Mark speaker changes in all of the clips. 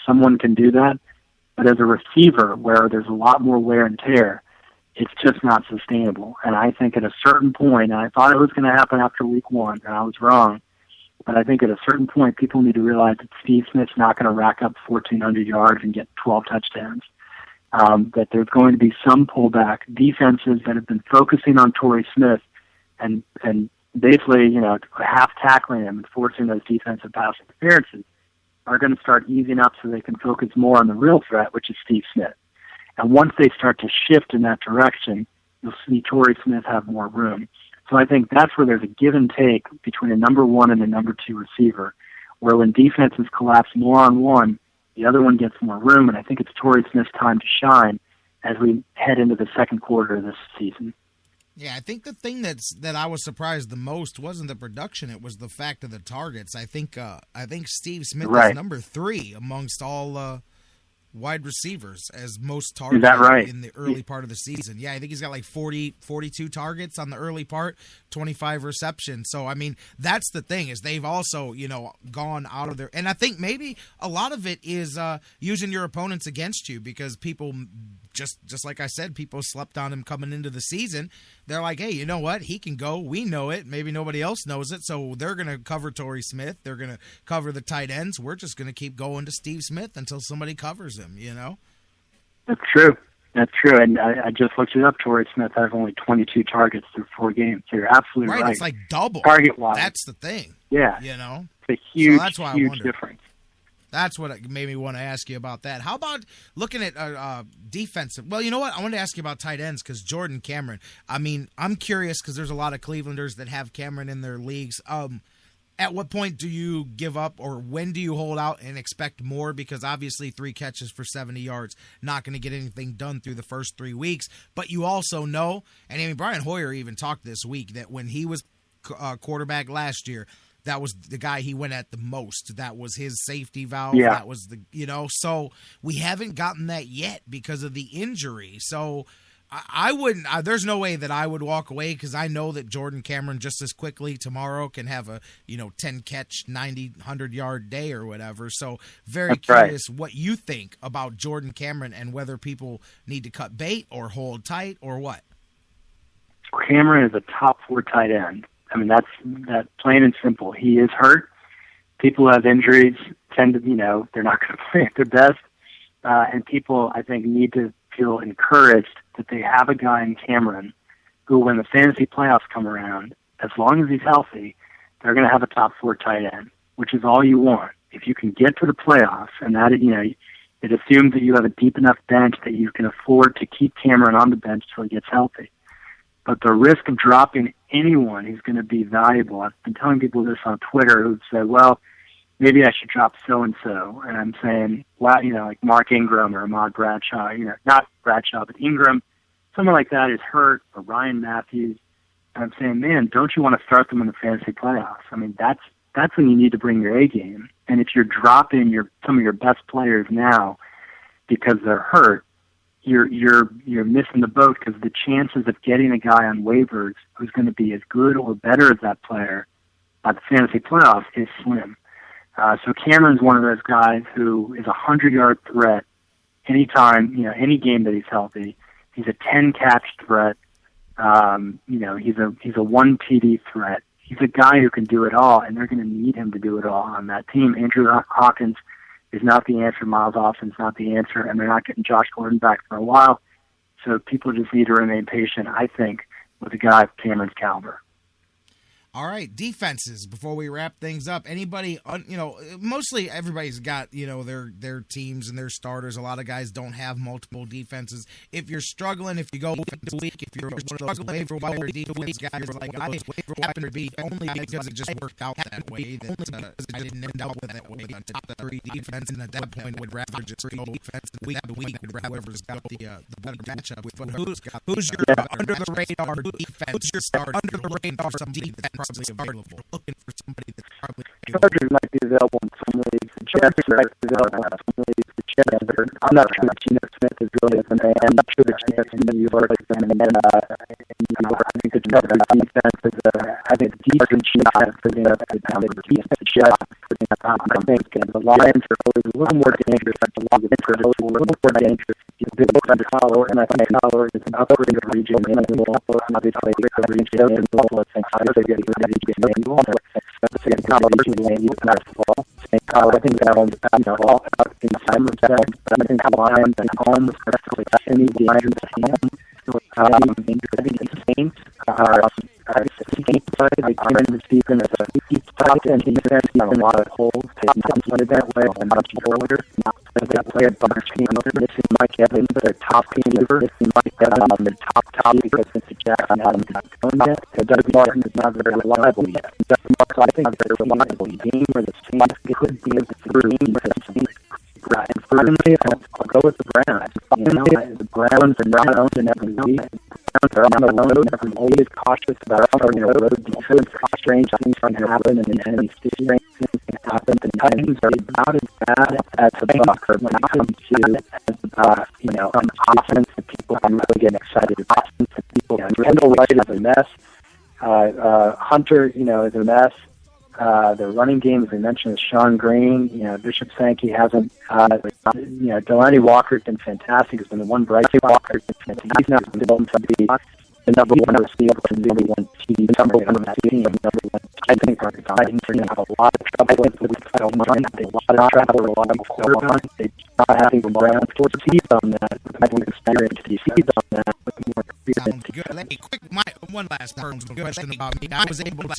Speaker 1: someone can do that. But as a receiver, where there's a lot more wear and tear, it's just not sustainable. And I think at a certain point, and I thought it was going to happen after week 1, and I was wrong, but I think at a certain point, people need to realize that Steve Smith's not going to rack up 1,400 yards and get 12 touchdowns. That there's going to be some pullback. Defenses that have been focusing on Torrey Smith and basically, half tackling him and forcing those defensive pass interferences are going to start easing up so they can focus more on the real threat, which is Steve Smith. And once they start to shift in that direction, you'll see Torrey Smith have more room. So I think that's where there's a give and take between a number 1 and a number 2 receiver, where when defenses collapse more on one, the other one gets more room, and I think it's Torrey Smith's time to shine as we head into the second quarter of this season.
Speaker 2: Yeah, I think the thing that I was surprised the most wasn't the production; it was the fact of the targets. I think Steve Smith is number 3 amongst all wide receivers as most targets in the early part of the season. Yeah, I think he's got like 42 targets on the early part, 25 receptions. So, I mean, that's the thing is they've also, gone out of their – and I think maybe a lot of it is using your opponents against you because people – just like I said, people slept on him coming into the season. They're like, hey, you know what? He can go. We know it. Maybe nobody else knows it. So they're going to cover Torrey Smith. They're going to cover the tight ends. We're just going to keep going to Steve Smith until somebody covers him,
Speaker 1: That's true. And I just looked it up. Torrey Smith has only 22 targets through 4 games. So you're absolutely right.
Speaker 2: It's like double.
Speaker 1: Target-wise.
Speaker 2: That's the thing.
Speaker 1: Yeah. It's a huge, so that's why huge difference.
Speaker 2: That's what made me want to ask you about that. How about looking at defensive? Well, you know what? I wanted to ask you about tight ends because Jordan Cameron. I mean, I'm curious because there's a lot of Clevelanders that have Cameron in their leagues. At what point do you give up or when do you hold out and expect more? Because obviously 3 catches for 70 yards, not going to get anything done through the first 3 weeks. But you also know, and I mean, Brian Hoyer even talked this week that when he was quarterback last year, that was the guy he went at the most. That was his safety valve.
Speaker 1: Yeah.
Speaker 2: That was so we haven't gotten that yet because of the injury. So I wouldn't, there's no way that I would walk away because I know that Jordan Cameron just as quickly tomorrow can have a, 10 catch, 90, 100-yard day or whatever. So very curious what you think about Jordan Cameron and whether people need to cut bait or hold tight or what.
Speaker 1: Cameron is a top 4 tight end. I mean, that's plain and simple. He is hurt. People who have injuries tend to, they're not going to play at their best. And people, I think, need to feel encouraged that they have a guy in Cameron who, when the fantasy playoffs come around, as long as he's healthy, they're going to have a top 4 tight end, which is all you want. If you can get to the playoffs, and that, it assumes that you have a deep enough bench that you can afford to keep Cameron on the bench till he gets healthy. But the risk of dropping anyone who's going to be valuable, I've been telling people this on Twitter who've said, well, maybe I should drop so-and-so. And I'm saying, wow, like Mark Ingram or Ahmad Bradshaw, not Bradshaw, but Ingram, someone like that is hurt, or Ryan Matthews. And I'm saying, man, don't you want to start them in the fantasy playoffs? I mean, that's when you need to bring your A game. And if you're dropping some of your best players now because they're hurt, you're missing the boat because the chances of getting a guy on waivers who's going to be as good or better as that player by the fantasy playoffs is slim. So Cameron's one of those guys who is a 100-yard threat anytime, any game that he's healthy. He's a 10-catch threat. He's a 1 TD threat. He's a guy who can do it all, and they're going to need him to do it all on that team. Andrew Hawkins is not the answer. Miles Austin's not the answer, and they're not getting Josh Gordon back for a while. So people just need to remain patient, I think, with a guy of Cameron's caliber.
Speaker 2: All right, defenses, before we wrap things up, anybody, mostly everybody's got, their teams and their starters. A lot of guys don't have multiple defenses. If you're struggling, if you go this week, if you're struggling waiver wire defense guys like I happen to be only because it just worked out that way, that I didn't end up with that way on top 3 defense, and at that point would rather just 3 defense, and week to week would rather whoever's got the better matchup. But who's your under the radar defense? Who's your start under the radar some defense? Probably available. Looking for somebody that's probably
Speaker 1: Chargers might be available in some leagues. The Jets might be available in some leagues. The Jets are, I'm not sure that Geno Smith is really a man. I'm not sure that Geno Smith in New York is a man. I think the Jets defense is I think the defense is putting up a down. The defense is just putting up I think the Lions are always a little more dangerous. The Lions are always a little more dangerous. They look under Collar, and I think Collar is an upper region. And obviously, the region doesn't Buffalo. St. Collar, they get a region. And you also St. Collar, usually you can basketball. St. Collar, I think that all out in the summer. I think the Lions and home, especially any Lions home. I think the Saints are like Kieran Stephen is a deep tight and defense on a lot of holes. They not play that way and much earlier. They play a bunch of teams. Missing Mike Evans, their top receiver. Missing Mike Evans, their top because Mr. Jackson hasn't got going yet. Doug Martin is not very reliable yet. Doug Martin, I think, is very reliable. Team where the Saints could be a team with the Saints. Right. And finally, I'll go with the Browns. The Browns are not owned in every league. The Browns are not alone. Every league is cautious about starting a road defense. Strange things can happen, and any strange things can happen. The Titans are about as bad as the Bucs when it comes to offense that people can really get excited about. Offense that people Kendall Wright is a mess. Hunter, is a mess. The running game, as we mentioned, is Sean Green. Bishop Sankey hasn't. Delaney Walker's been fantastic. He's been the one bright spot. He's not been able to be the number one receiver, the number one team, the number one team, the number one. I think our Titans are going to have a lot of trouble with the title run. They a lot of travel, a lot of quarterback. They're not having the Browns towards seeds on that. I think experience to seeds on that.
Speaker 2: Sounds good. Let me one last question about me. I was able to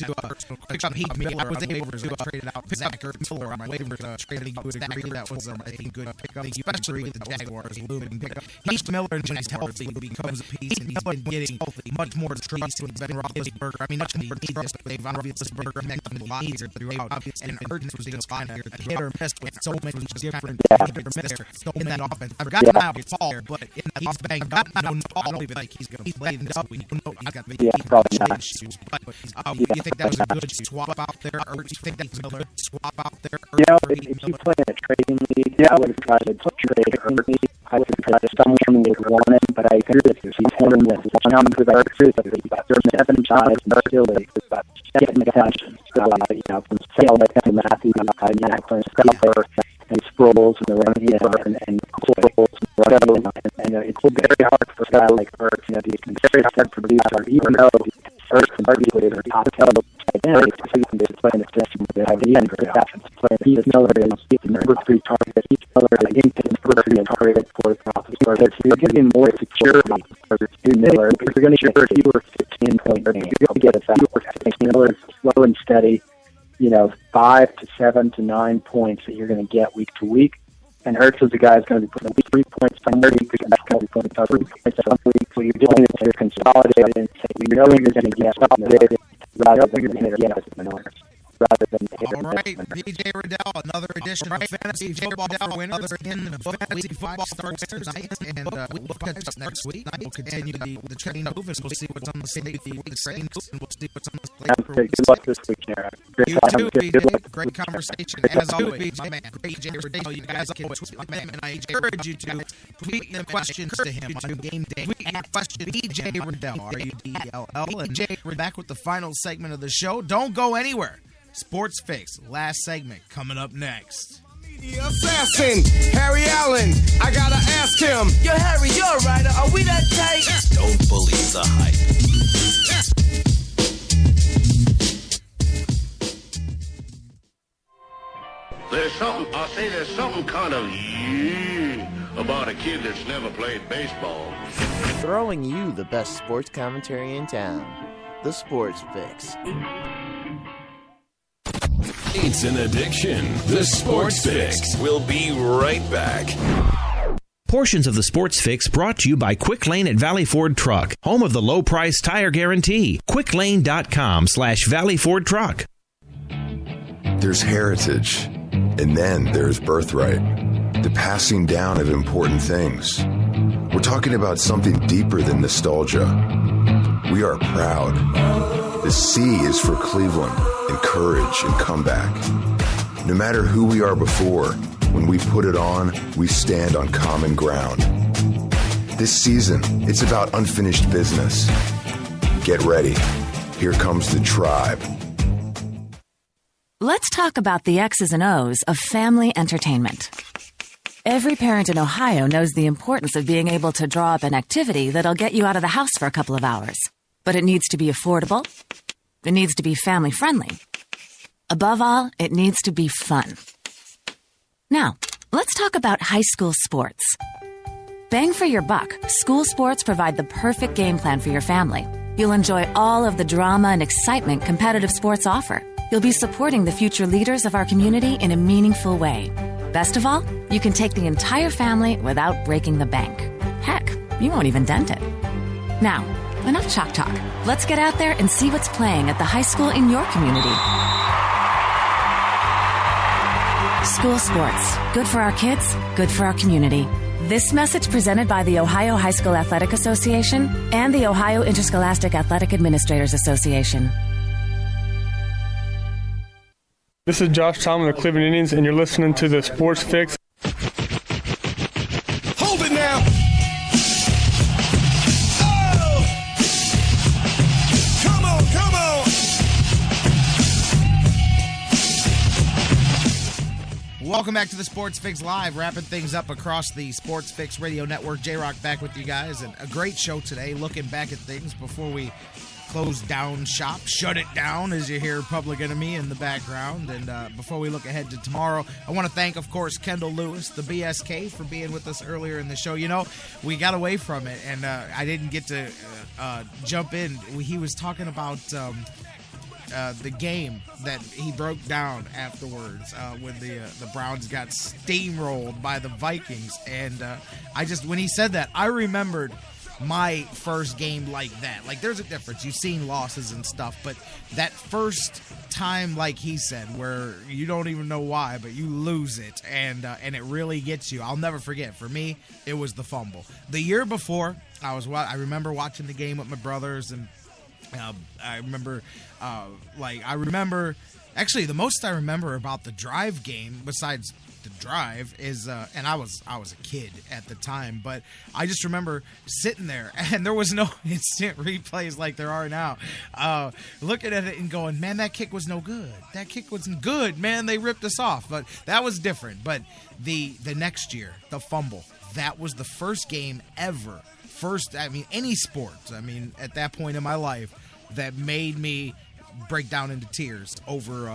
Speaker 2: trade out Zach Ertz on my waivers. Trading good agree that was I think good pickup, especially with the Jaguars looming pickup. Heath Miller when he's healthy becomes a piece, and he's been getting much more trees to Ben Roethlisberger. I mean, much more trees, but they've Roethlisberger connected a lot easier throughout. And Ertz was just fine here. The hitter missed with so many different so in that offense. I've got him out fall, but in the offense, I don't even like he's going to play the up. We know he's got
Speaker 1: probably not.
Speaker 2: Issues, but you think that was a good swap out there? Or do you think that's Miller swap out there?
Speaker 1: If you play in a trading league, I would have tried to trade Ertz. I would have tried to someone would want him, but I agree with you. He's handling this. Because I agree with you. There's 7 guys in the league about getting attention. From Sale to Matthew, from Spreaker, and Sproles and the running and Sproles and it's very hard for a guy like Ertz. He's very hard to produce, even though Ertz and arguably are top 10 identity, so you can just play in a position where they have the end for receptions. Heath Miller is the number 3 target. Heath Miller is number 3 target for the Roethlisberger. So you're getting more security for Miller. If you're going to shoot a fewer 15-point game, you're going to get a fewer Miller is slow and steady. 5 to 7 to 9 points that you're going to get week to week. And Ertz is the guy who's going to be putting 3 points somewhere. That's going to be putting 3 points some week. So you're doing it to consolidate and say, you're going to get something rather than rather than
Speaker 2: all right, BJ Rudell, another edition of Fantasy Football winners in the Fantasy Football starts tonight, and we'll catch us next week. We'll continue the train move, and we'll see what's on the slate for the Saints, and we'll see what's on the slate.
Speaker 1: Good luck this week, Jared.
Speaker 2: You too, BJ. Great conversation, as always, my man. BJ Rudell, you guys can tweet my man, and I encourage you to tweet the questions to him on game day. Tweet at question BJ Rudell, RUDLL, and Jay, we're back with the final segment of the show. Don't go anywhere. Sports Fix, last segment, coming up next.
Speaker 3: Assassin, Harry Allen, I gotta ask him.
Speaker 4: Yo, Harry, you're a writer. Are we that tight?
Speaker 5: Don't believe the hype.
Speaker 6: There's something kind of about a kid that's never played baseball.
Speaker 7: Throwing you the best sports commentary in town. The Sports Fix.
Speaker 5: It's an addiction. The Sports Fix. We'll be right back.
Speaker 8: Portions of the Sports Fix brought to you by Quick Lane at Valley Ford Truck, home of the low price tire guarantee. QuickLane.com/Valley Ford Truck.
Speaker 9: There's heritage, and then there's birthright. The passing down of important things. We're talking about something deeper than nostalgia. We are proud. The C is for Cleveland and courage and comeback. No matter who we are before, when we put it on, we stand on common ground. This season, it's about unfinished business. Get ready. Here comes the Tribe.
Speaker 10: Let's talk about the X's and O's of family entertainment. Every parent in Ohio knows the importance of being able to draw up an activity that'll get you out of the house for a couple of hours. But it needs to be affordable. It needs to be family-friendly. Above all, it needs to be fun. Now, let's talk about high school sports. Bang for your buck, school sports provide the perfect game plan for your family. You'll enjoy all of the drama and excitement competitive sports offer. You'll be supporting the future leaders of our community in a meaningful way. Best of all, you can take the entire family without breaking the bank. Heck, you won't even dent it. Now, enough chalk talk. Let's get out there and see what's playing at the high school in your community. School sports. Good for our kids, good for our community. This message presented by the Ohio High School Athletic Association and the Ohio Interscholastic Athletic Administrators Association.
Speaker 11: This is Josh Tomlin of the Cleveland Indians, and you're listening to the Sports Fix.
Speaker 3: Hold it now. Oh! Come on, come
Speaker 2: on. Welcome back to the Sports Fix Live, wrapping things up across the Sports Fix Radio Network. J-Rock back with you guys, and a great show today, looking back at things before we close down shop, shut it down, as you hear Public Enemy in the background. And before we look ahead to tomorrow, I want to thank, of course, Kendall Lewis, the BSK, for being with us earlier in the show. You know, we got away from it, and I didn't get to jump in. He was talking about the game that he broke down afterwards when the Browns got steamrolled by the Vikings. And when he said that, I remembered my first game like that. Like, there's a difference. You've seen losses and stuff, but that first time, like he said, where you don't even know why, but you lose it, and it really gets you. I'll never forget. For me, it was the fumble. The year before, I remember watching the game with my brothers, and I remember actually the most I remember about the drive game, besides the drive, is and I was a kid at the time, but I just remember sitting there, and there was no instant replays like there are now, looking at it and going, man, that kick was no good. That kick wasn't good, man. They ripped us off. But that was different. But the next year, the fumble, that was the first game ever, any sports, at that point in my life, that made me break down into tears over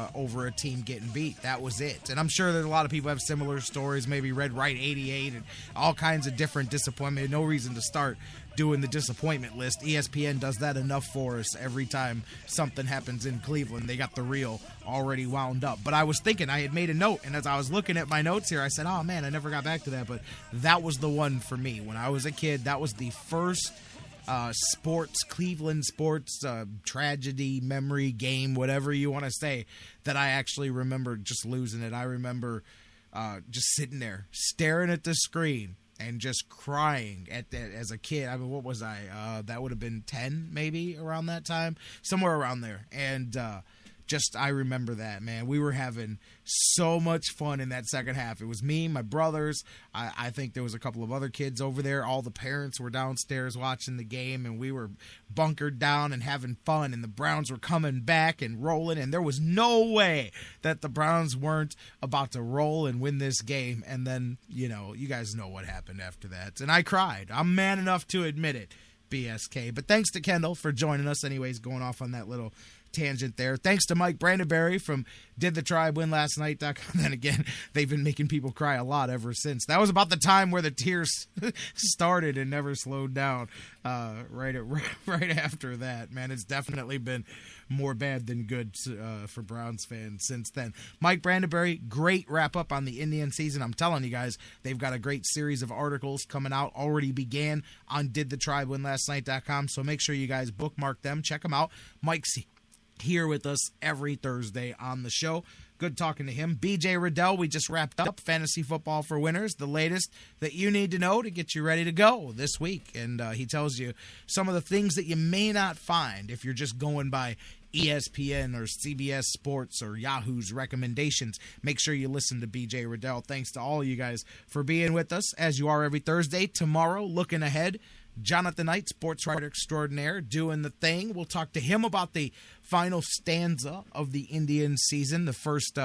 Speaker 2: a team getting beat. That was it. And I'm sure that a lot of people have similar stories, maybe Red Right 88 and all kinds of different disappointment. No reason to start doing the disappointment list. ESPN does that enough for us every time something happens in Cleveland. They got the reel already wound up. But I was thinking, I had made a note, and as I was looking at my notes here, I said, oh man, I never got back to that. But that was the one for me. When I was a kid, that was the first Cleveland sports tragedy, memory, game, whatever you want to say, that I actually remember just losing it. I remember just sitting there staring at the screen and just crying at that as a kid. What was I? That would have been 10, maybe, around that time, somewhere around there. And I remember that, man. We were having so much fun in that second half. It was me, my brothers. I think there was a couple of other kids over there. All the parents were downstairs watching the game, and we were bunkered down and having fun, and the Browns were coming back and rolling, and there was no way that the Browns weren't about to roll and win this game. And then, you guys know what happened after that. And I cried. I'm man enough to admit it, BSK. But thanks to Kendall for joining us anyways, going off on that little tangent there. Thanks to Mike Brandenberry from DidTheTribeWinLastNight.com. Then again, they've been making people cry a lot ever since. That was about the time where the tears started and never slowed down. Right after that, man, it's definitely been more bad than good for Browns fans since then. Mike Brandenberry, great wrap up on the Indian season. I'm telling you guys, they've got a great series of articles coming out, already began on DidTheTribeWinLastNight.com. So make sure you guys bookmark them, check them out. Mike's here with us every Thursday on the show. Good talking to him. BJ Rudell, we just wrapped up Fantasy Football for Winners, the latest that you need to know to get you ready to go this week. And he tells you some of the things that you may not find if you're just going by ESPN or CBS Sports or Yahoo's recommendations. Make sure you listen to BJ Rudell. Thanks to all you guys for being with us, as you are every Thursday. Tomorrow, looking ahead, Jonathan Knight, sports writer extraordinaire, doing the thing. We'll talk to him about the final stanza of the Indian season, the first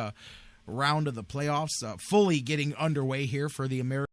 Speaker 2: round of the playoffs, fully getting underway here for the American